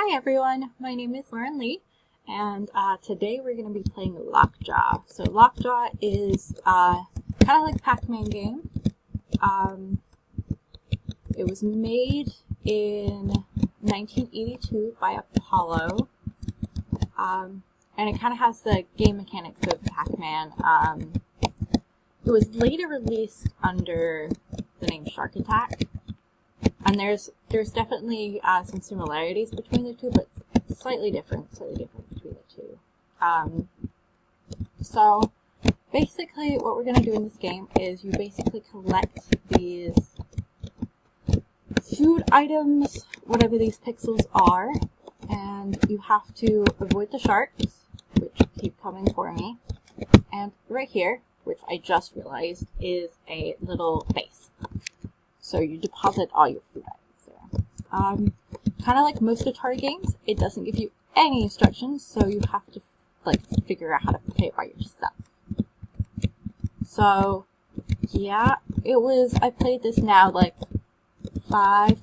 Hi everyone, my name is Lauren Lee, and today we're going to be playing Lochjaw. So Lochjaw is kind of like a Pac-Man game. It was made in 1982 by Apollo, and it kind of has the game mechanics of Pac-Man. It was later released under the name Shark Attack. And there's definitely some similarities between the two, but slightly different between the two. So basically what we're going to do in this game is you basically collect these food items, whatever these pixels are, and you have to avoid the sharks, which keep coming for me. And right here, which I just realized, is a little base. So you deposit all your food items there. Kind of like most Atari games, it doesn't give you any instructions, so you have to figure out how to play it by yourself. So yeah, I played this now like 5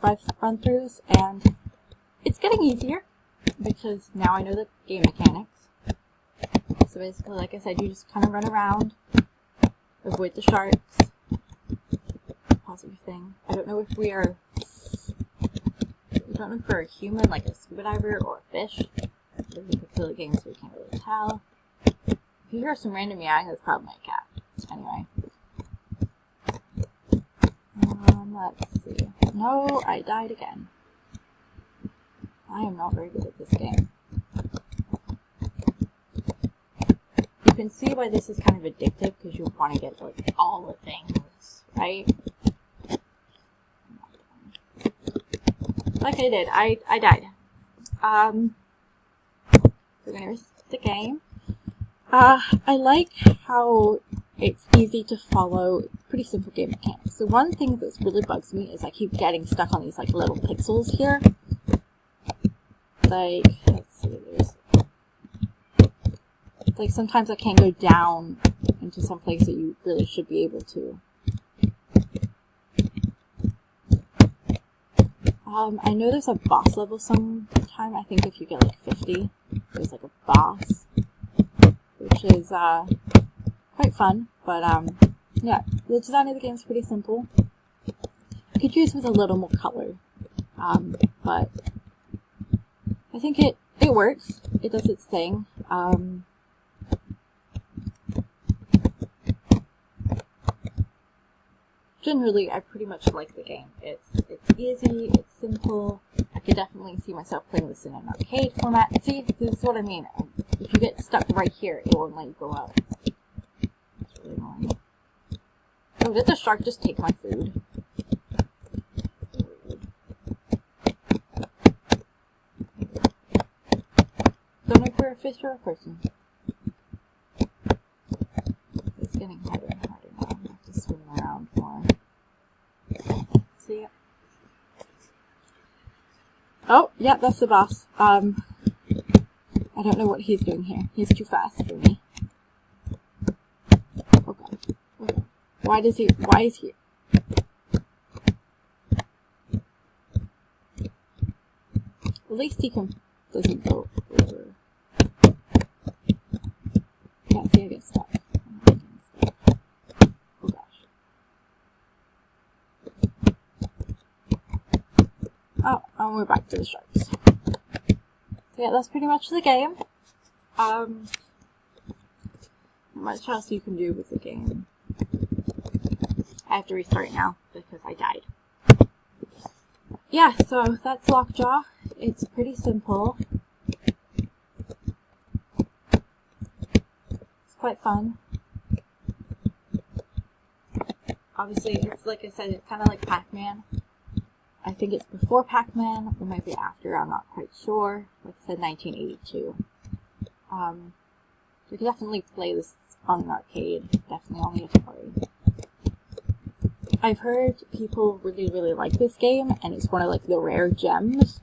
run-throughs, and it's getting easier because now I know the game mechanics. So basically, like I said, you just kind of run around, avoid the sharks. Everything. I don't know if we're a human, like a scuba diver, or a fish. There's a particular game, so we can't really tell. If you hear some random meowing, that's probably my cat. Anyway. Let's see. No, I died again. I am not very good at this game. You can see why this is kind of addictive, because you want to get all the things, right? Like I did, I died. We're gonna restart the game. I like how it's easy to follow, pretty simple game mechanics. So one thing that really bugs me is I keep getting stuck on these little pixels here. Let's see, sometimes I can't go down into some place that you really should be able to. I know there's a boss level sometime. I think if you get 50, there's a boss, which is quite fun. But yeah, the design of the game is pretty simple. You could use with a little more color, but I think it works. It does its thing. Generally, I pretty much like the game. It's easy, it's simple. I could definitely see myself playing this in an arcade format. See, this is what I mean. If you get stuck right here, it won't let you go out. It's really annoying. Oh, did the shark just take my food? Don't know if we're a fish or a person. It's getting harder and harder now. I have to swim around more. See it? Oh, yeah, that's the boss. I don't know what he's doing here. He's too fast for me. Oh god. Okay. Why is he? At least he doesn't go over. Yeah, see, I get stuck. Oh gosh. Oh, and we're back to the sharks. So yeah, that's pretty much the game. Not much else you can do with the game. I have to restart it now because I died. Yeah, so that's Lochjaw. It's pretty simple. It's quite fun. Obviously, it's like I said, it's kind of like Pac-Man. I think it's before Pac-Man, or maybe after, I'm not quite sure. Like I said, 1982. You can definitely play this on an arcade, definitely on the Atari. I've heard people really, really like this game, and it's one of the rare gems.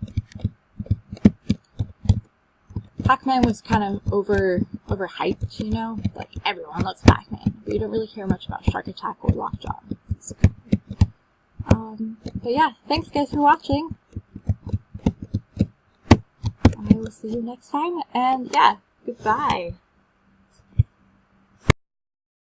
Pac-Man was kind of overhyped, you know? Everyone loves Pac-Man, but you don't really hear much about Shark Attack or Lochjaw. But yeah, thanks guys for watching. will see you next time, and yeah, goodbye.